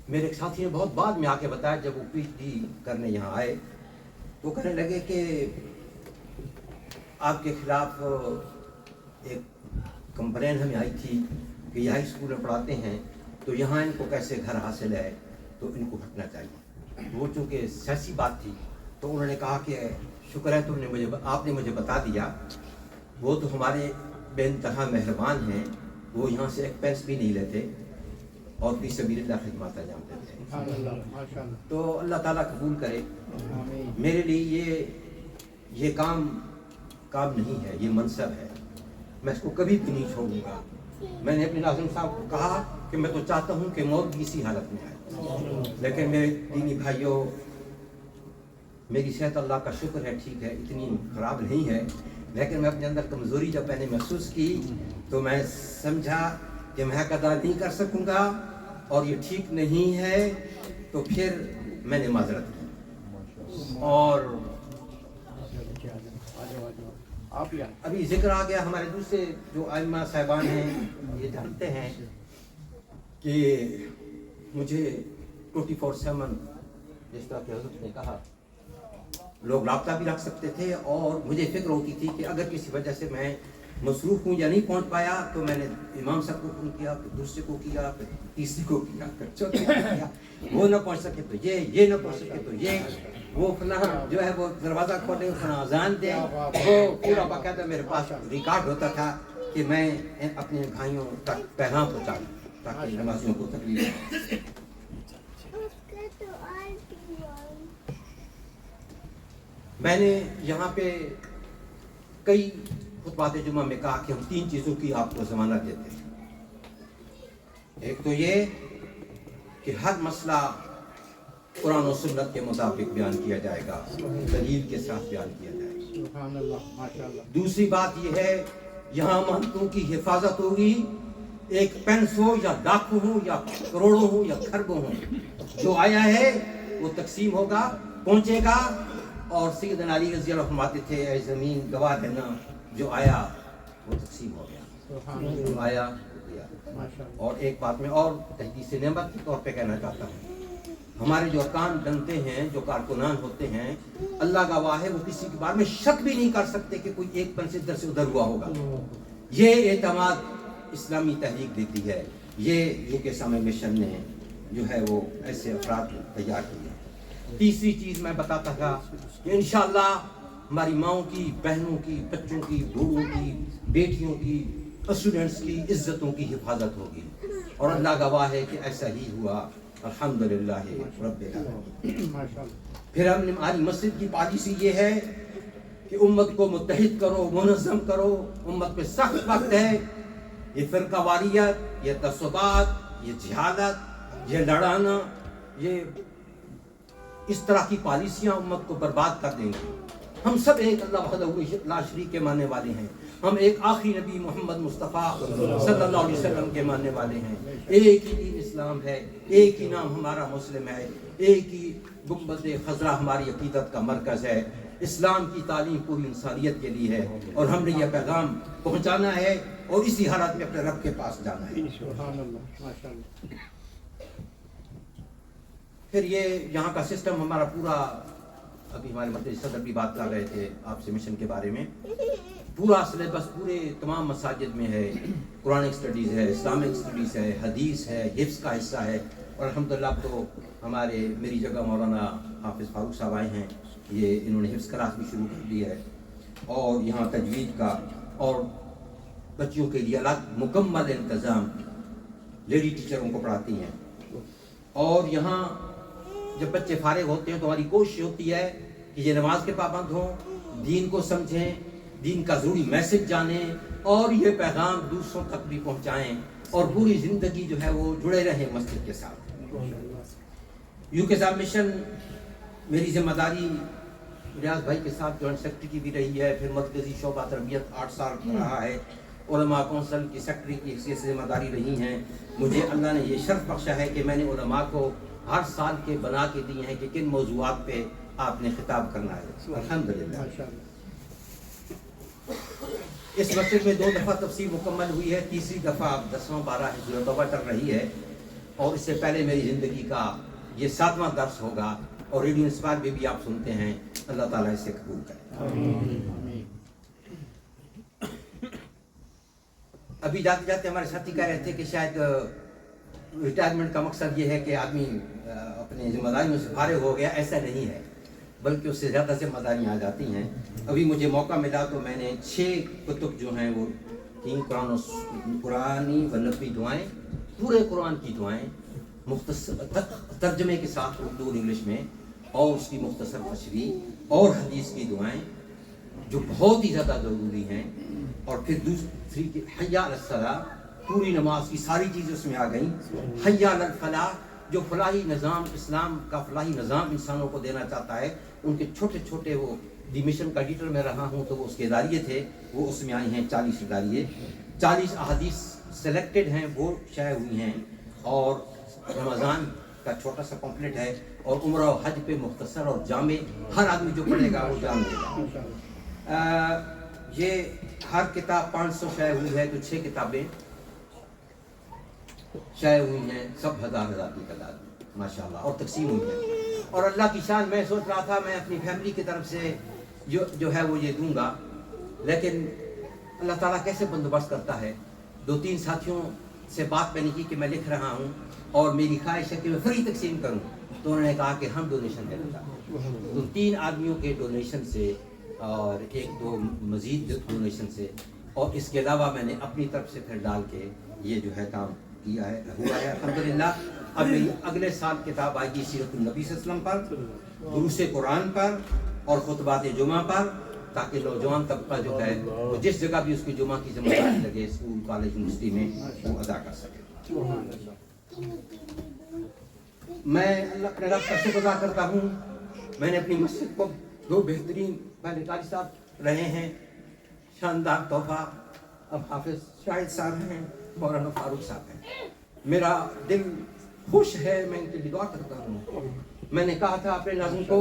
میرے ایک ساتھی نے بہت بعد میں آ کے بتایا، جب وہ پی ایچ ڈی کرنے یہاں آئے تو کہنے لگے کہ آپ کے خلاف ایک کمپلین ہمیں آئی تھی کہ یہ ہائی اسکول میں پڑھاتے ہیں تو یہاں ان کو کیسے گھر حاصل ہے، تو ان کو ہٹنا چاہیے. وہ چونکہ سیاسی بات تھی تو انہوں نے کہا کہ شکر ہے آپ نے مجھے بتا دیا. وہ تو ہمارے بے انتہا مہربان ہیں، وہ یہاں سے ایک پیس بھی نہیں لیتے اور فی سبیل اللہ خدمات انجام دیتے ہیں. تو اللہ تعالیٰ قبول کرے. میرے لیے یہ کام نہیں ہے، یہ منصب ہے. میں اس کو کبھی بھی نہیں چھوڑوں گا. میں نے اپنے ناظم صاحب کو کہا کہ میں تو چاہتا ہوں کہ موت بھی اسی حالت میں آئے، لیکن میرے دینی بھائیوں میری صحت اللہ کا شکر ہے ٹھیک ہے, اتنی خراب نہیں ہے, لیکن میں اپنے اندر کمزوری جب میں نے محسوس کی تو میں سمجھا کہ میں ادا نہیں کر سکوں گا اور یہ ٹھیک نہیں ہے, تو پھر میں نے معذرت کی. اور ابھی ذکر آ گیا, ہمارے دوسرے جو ائمہ صاحبان ہیں یہ جانتے ہیں کہ مجھے 24/7 جس طرح کہ حضرت نے کہا لوگ رابطہ بھی رکھ سکتے تھے, اور مجھے فکر ہوتی تھی کہ اگر کسی وجہ سے میں مصروف ہوں یا نہیں پہنچ پایا تو میں نے امام صاحب کو فون کیا, پھر دوسرے کو کیا, پھر تیسرے کو کیا, پھر چوتھے کو کیا, وہ نہ پہنچ سکے تو یہ نہ پہنچ سکے تو یہ, وہ فلاں جو ہے وہ دروازہ کھولے, فلاں اذان دے, وہ پورا باقاعدہ میرے پاس ریکارڈ ہوتا تھا کہ میں اپنے بھائیوں تک پیغام پہنچاؤں تاکہ نمازیوں کو تکلیف. میں نے یہاں پہ کئی خطبات جمعہ میں کہا کہ ہم 3 چیزوں کی آپ کو ضمانت دیتے ہیں. ایک تو یہ کہ ہر مسئلہ قرآن و سنت کے مطابق بیان کیا جائے گا, دلیل کے ساتھ بیان کیا جائے گا. دوسری بات یہ ہے یہاں امانتوں کی حفاظت ہوگی, ایک پینس ہو یا لاکھوں ہوں یا کروڑوں ہوں یا کھربوں ہوں, جو آیا ہے وہ تقسیم ہوگا, پہنچے گا. اور سیدنا علی رضی اللہ عنہ فرماتے تھے اے زمین گواہ رہنا, جو آیا وہ تقسیم ہو گیا, جو آیا وہ گیا. اور ایک بات میں اور تحدیث نعمت کے طور پہ کہنا چاہتا ہوں, ہمارے جو ارکان بنتے ہیں, جو کارکنان ہوتے ہیں, اللہ گواہ ہے وہ کسی کے بارے میں شک بھی نہیں کر سکتے کہ کوئی ایک پن سے ادھر سے ادھر ہوا ہوگا. یہ اعتماد اسلامی تحریک دیتی ہے. یہ UK سامع مشن نے جو ہے وہ ایسے افراد تیار کیے. تیسری چیز میں بتاتا تھا کہ انشاءاللہ ہماری ماؤں کی, بہنوں کی, بچوں کی, بوڑھوں کی, بیٹیوں کی, اسٹوڈنٹس کی عزتوں کی حفاظت ہوگی, اور اللہ گواہ ہے کہ ایسا ہی ہوا الحمدللہ رب العالمین. پھر ہماری مسجد کی پالیسی یہ ہے کہ امت کو متحد کرو, منظم کرو. امت پہ سخت وقت ہے. یہ فرقہ واریت, یہ تعصبات, یہ جہالت, یہ لڑانا, یہ اس طرح کی پالیسیاں امت کو برباد کر دیں گی. ہم سب ایک اللہ وحدہ لا شریک کے ماننے والے ہیں. ہم ایک آخری نبی محمد مصطفیٰ صلی اللہ علیہ وسلم کے ماننے والے ہیں. ایک ہی دین اسلام ہے, ایک ہی نام ہمارا مسلم ہے, ایک ہی گنبد خضرا ہماری عقیدت کا مرکز ہے. اسلام کی تعلیم پوری انسانیت کے لیے ہے, اور ہم نے یہ پیغام پہنچانا ہے اور اسی حالت میں اپنے رب کے پاس جانا ہے. پھر یہ یہاں کا سسٹم ہمارا پورا, ابھی ہمارے مرکزی صدر بھی بات کر رہے تھے آپ سے مشن کے بارے میں, پورا سلیبس پورے تمام مساجد میں ہے. قرآنک اسٹڈیز ہے, اسلامک اسٹڈیز ہے, حدیث ہے, حفظ کا حصہ ہے. اور الحمدللہ اب تو ہمارے میری جگہ مولانا حافظ فاروق صاحب آئے ہیں, یہ انہوں نے حفظ کلاس بھی شروع کر دی ہے. اور یہاں تجوید کا اور بچیوں کے لیے الگ مکمل انتظام, لیڈی ٹیچروں کو پڑھاتی ہیں. اور یہاں جب بچے فارغ ہوتے ہیں تو ہماری کوشش ہوتی ہے کہ یہ نماز کے پابند ہوں, دین کو سمجھیں, دین کا ضروری میسج جانیں, اور یہ پیغام دوسروں تک بھی پہنچائیں, اور پوری زندگی جو ہے وہ جڑے رہیں مسجد کے ساتھ. UK سامع مشن میری ذمہ داری ریاض بھائی کے ساتھ جوائنٹ سیکرٹری کی بھی رہی ہے, پھر مرکزی شعبہ تربیت 8 سال رہا ہے, علماء کونسل کی سیکرٹری کی حیثیت سے ذمہ داری رہی ہیں. مجھے اللہ نے یہ شرف بخشا ہے کہ میں نے علماء کو ہر سال کے بنا کے دیے ہیں کہ کن موضوعات پہ آپ نے خطاب کرنا ہے. الحمدللہ اس مسجد میں 2 دفعہ تفسیر مکمل ہوئی ہے, تیسری دفعہ 10واں 12 ہجری توبہ چل رہی ہے, اور اس سے پہلے میری زندگی کا یہ 7واں درس ہوگا, اور ریڈیو انسپائر میں بھی آپ سنتے ہیں. اللہ تعالیٰ اسے قبول کرے. ابھی جاتے جاتے ہمارے ساتھی کہہ رہے تھے کہ شاید ریٹائرمنٹ کا مقصد یہ ہے کہ آدمی اپنے ذمہ داریوں سے فارغ ہو گیا. ایسا نہیں ہے, بلکہ اس سے زیادہ ذمہ داریاں آ جاتی ہیں. ابھی مجھے موقع ملا تو میں نے 6 کتب جو ہیں وہ 3 قرآنی و نبوی دعائیں, پورے قرآن کی دعائیں مختصر ترجمے کے ساتھ اردو اور انگلش میں, اور اس کی مختصر تشریح اور حدیث کی دعائیں جو بہت ہی زیادہ ضروری ہیں. اور پھر دوسری حی علی الصلاۃ, پوری نماز کی ساری چیزیں اس میں آ گئیں. حی علی الفلاح, جو فلاحی نظام اسلام کا فلاحی نظام انسانوں کو دینا چاہتا ہے، ان کے چھوٹے چھوٹے وہ دی مشن کا ایڈیٹر میں رہا ہوں تو وہ اس کے اداریے تھے، وہ اس میں آئی ہیں 40 اداریے، 40 احادیث سلیکٹڈ ہیں وہ شائع ہوئی ہیں، اور رمضان کا چھوٹا سا پمفلٹ ہے، اور عمرہ و حج پہ مختصر اور جامع، ہر آدمی جو پڑھے گا وہ جان لے گا۔ یہ ہر کتاب 500 شائع ہوئی ہے، تو 6 کتابیں شائع ہوئی ہیں، سب ہزار کی تعداد میں ماشاءاللہ، اور تقسیم ہوئی ہیں۔ اور اللہ کی شان، میں سوچ رہا تھا میں اپنی فیملی کی طرف سے جو ہے وہ یہ دوں گا، لیکن اللہ تعالیٰ کیسے بندوبست کرتا ہے۔ 2-3 ساتھیوں سے بات میں نے کی کہ میں لکھ رہا ہوں اور میری خواہش ہے کہ میں فری تقسیم کروں، تو انہوں نے کہا کہ ہم ڈونیشن دینا چاہتے ہیں، تو 3 آدمیوں کے ڈونیشن سے اور 1-2 مزید ڈونیشن سے، اور اس کے علاوہ میں نے اپنی طرف سے پھر ڈال کے یہ جو ہے کام کیا ہے، ہوا ہے الحمدللہ۔ اب میری اگلے سال کتاب آئے گی سیرت النبی صلی اللہ علیہ وسلم پر، دروس قرآن پر، اور خطبات جمعہ پر، تاکہ نوجوان طبقہ جو ہے وہ جس جگہ بھی اس کی جمعہ کی ذمہ داری لگے، اسکول کالج یونیورسٹی میں وہ ادا کر سکے۔ میں اللہ اپنے رب کا شکر ادا کرتا ہوں، میں نے اپنی مسجد کو 2 بہترین پہلے قاری صاحب رہے ہیں، شاندار تحفہ، اب حافظ شاہد صاحب ہیں، مولانا فاروق صاحب ہیں۔ میرا دل خوش ہے، میں ان کے لیے دعا کرتا ہوں۔ میں نے کہا تھا اپنے ناظرین کو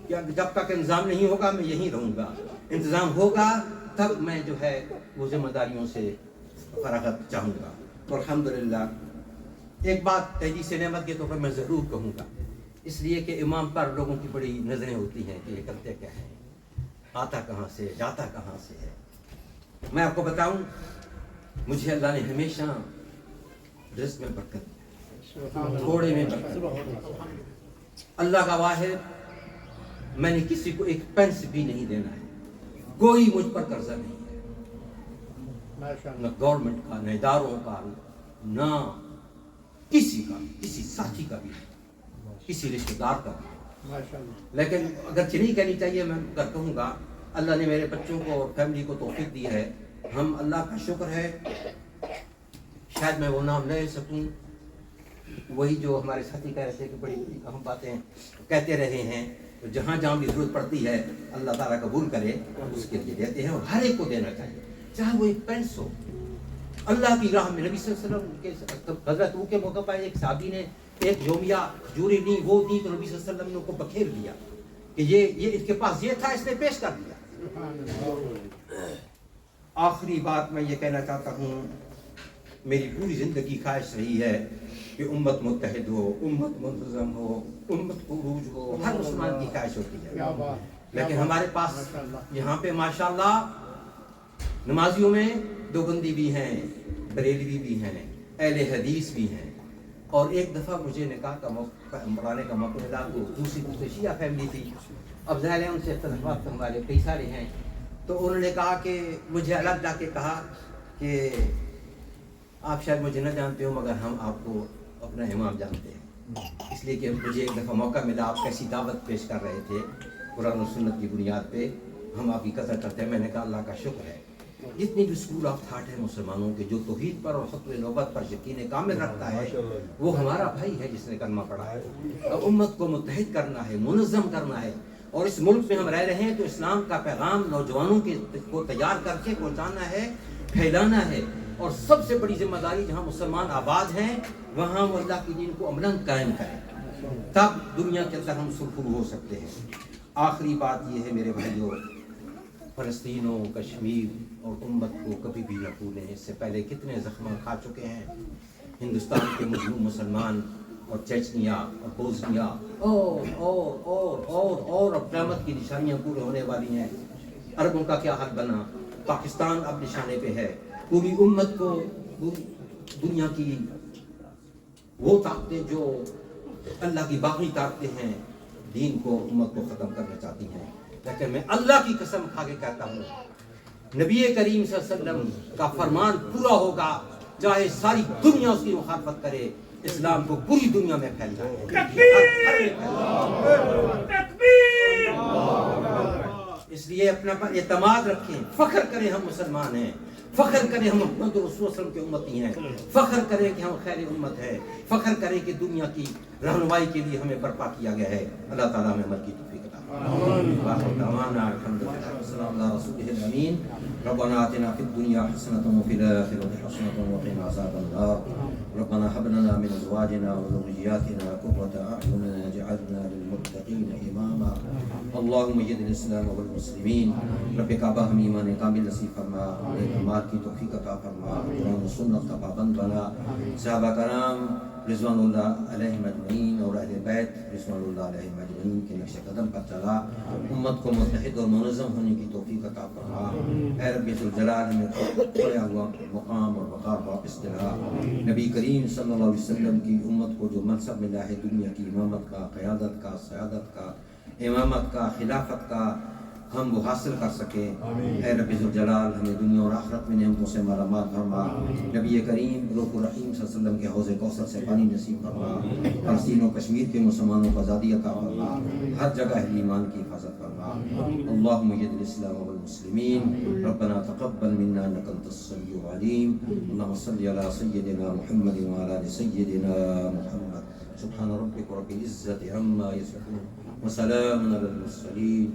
کہ جب تک انتظام نہیں ہوگا میں یہیں رہوں گا، انتظام ہوگا تب میں جو ہے وہ ذمہ داریوں سے فراغت چاہوں گا۔ تو الحمدللہ ایک بات تحدیث نعمت کے طور پر میں ضرور کہوں گا، اس لیے کہ امام پر لوگوں کی بڑی نظریں ہوتی ہیں کہ یہ کرتے کیا ہیں، آتا کہاں سے، جاتا کہاں سے ہے۔ میں آپ کو بتاؤں، مجھے اللہ نے ہمیشہ رزق میں برکت دی، تھوڑے میں برکت۔ اللہ کا واحد، میں نے کسی کو ایک پینس بھی نہیں دینا ہے، کوئی مجھ پر قرضہ نہیں ہے، نہ گورنمنٹ کا، نہ اداروں کا، نہ کسی کا، کسی ساتھی کا بھی، کسی رشتہ دار کا بھی۔ لیکن اگرچہ نہیں کہنی چاہیے، میں اگر کہوں گا اللہ نے میرے بچوں کو اور فیملی کو توفیق دی ہے، ہم اللہ کا شکر ہے، شاید میں وہ نام لے سکوں، وہی جو ہمارے ساتھی کہہ رہے تھے کہ بڑی بڑی اہم باتیں کہتے رہے ہیں، جہاں جہاں بھی ضرورت پڑتی ہے اللہ تعالیٰ قبول کرے، اس کے لیے دیتے ہیں، اور ہر ایک کو دینا چاہیے، چاہے وہ ایک پینس ہو۔ اللہ کی راہ میں نبی صلی اللہ علیہ وسلم کے غزوہ تبوک کے موقع پر ایک صحابی نے ایک یومیہ کھجوریں دی، وہ دی تو نبی صلی اللہ علیہ وسلم نے ان کو بکھیر دیا کہ یہ اس کے پاس یہ تھا، اس نے پیش کر دیا۔ آخری بات میں یہ کہنا چاہتا ہوں، میری پوری زندگی خواہش رہی ہے کہ امت متحد ہو، امت منظم ہو، امت عروج ہو، ہر مسلمان کی خواہش ہوتی ہے، لیکن ہمارے پاس یہاں پہ ماشاءاللہ نمازیوں میں دیوبندی بھی ہیں، بریلوی بھی ہیں، اہل حدیث بھی ہیں، اور ایک دفعہ مجھے نکاح کا موقع پڑھانے کا موقع ملا، تو دوسری شیعہ فیملی تھی، اب ظاہر ہے ان سے اختلافات ہمارے کئی سارے ہیں، تو انہوں نے کہا کہ مجھے الگ جا کے کہا کہ آپ شاید مجھے نہ جانتے ہو مگر ہم آپ کو اپنا امام جانتے ہیں، اس لیے کہ مجھے ایک دفعہ موقع ملا، آپ کیسی دعوت پیش کر رہے تھے قرآن و سنت کی بنیاد پہ، ہم آپ کی قدر کرتے ہیں۔ میں نے کہا اللہ کا شکر ہے، جتنی بھی اسکول آف تھاٹ ہے مسلمانوں کے، جو توحید پر اور خطو نوبت پر یقین کامل رکھتا ہے، وہ ہمارا بھائی ہے جس نے کلمہ پڑھا ہے۔ اب امت کو متحد کرنا ہے، منظم کرنا ہے، اور اس ملک میں ہم رہ رہے ہیں تو اسلام کا پیغام نوجوانوں کو تیار کر کے پہنچانا ہے، پھیلانا ہے، اور سب سے بڑی ذمہ داری جہاں مسلمان آباد ہیں وہاں وہ اللہ کی دین کو عملاً قائم کریں، تب دنیا کے اندر ہم سرخرو ہو سکتے ہیں۔ آخری بات یہ ہے میرے بھائیوں، فلسطین و کشمیر اور امت کو کبھی بھی نہ بھولیں، اس سے پہلے کتنے زخم کھا چکے ہیں ہندوستان کے مظلوم مسلمان، اور چیچنیا اور بوسنیا اور اب قیامت کی نشانیاں پورے ہونے والی ہیں۔ عربوں کا کیا حال بنا، پاکستان اب نشانے پہ ہے، پوری امت کو، دنیا کی وہ طاقتیں جو اللہ کی باقی طاقتیں ہیں دین کو، امت کو ختم کرنا چاہتی ہیں، لیکن میں اللہ کی قسم کھا کے کہتا ہوں نبی کریم صلی اللہ علیہ وسلم کا فرمان پورا ہوگا، چاہے ساری دنیا اس کی مخالفت کرے، اسلام کو پوری دنیا میں پھیلنا ہے۔ اس لیے اپنا پر اعتماد رکھیں، فخر کریں ہم مسلمان ہیں، فخر کرے ہم محمد رسول صلی اللہ علیہ وسلم کے امتی ہیں، فخر کرے کہ ہم خیر امت ہے، فخر کرے کہ دنیا کی رہنمائی کے لیے ہمیں برپا کیا گیا ہے. اللہ تعالیٰ ہمیں عمل کی توفیق عطا فرمائے. وآخر دعوانا الحمدللہ والسلام علی رسولہ الامین. ربنا آتنا فی الدنیا حسنۃ وفی الآخرۃ حسنۃ وقنا عذاب النار. ربنا هب لنا من ازواجنا وذرياتنا قرة اعين واجعلنا للمتقين اماما. اللهم اجد الاسلام والمسلمین. رب کعبہ ہم ایمان کامل نصیب فرما، اعمال کی توفیق عطا فرما، قرآن و سنت کا پابند بنا. صحابہ کرام رضوان اللہ علیہم اجمعین اور اہل بیت رضوان اللہ علیہم اجمعین کے نقش قدم پر چلا. امت کو متحد اور منظم ہونے کی توفیق عطا فرما. اے رب ذوالجلال ہمیں کھویا ہوا مقام اور وقار واپس دلا. نبی کریم صلی اللہ علیہ وسلم کی امت کو جو منصب ملا ہے دنیا کی امامت کا، قیادت کا، سیادت کا، امامت کا، خلافت کا، ہم وہ حاصل کر سکیں. اے رب ذوالجلال ہمیں دنیا اور آخرت میں نعمتوں سے مالا مال فرما. نبی کریم رؤوف الرحیم صلی اللہ علیہ وسلم کے حوض کوثر سے پانی نصیب فرما. فلسطین و کشمیر کے مسلمانوں کو آزادی عطا فرما. ہر جگہ اہل ایمان کی حفاظت فرما. اللهم اجعل الاسلام والمسلمین. ربنا تقبل منا انك انت السميع العليم. اللهم صل على سيدنا محمد وعلى ال سيدنا محمد. سبحان ربك رب العزة عما يصفون وسلام على المرسلين.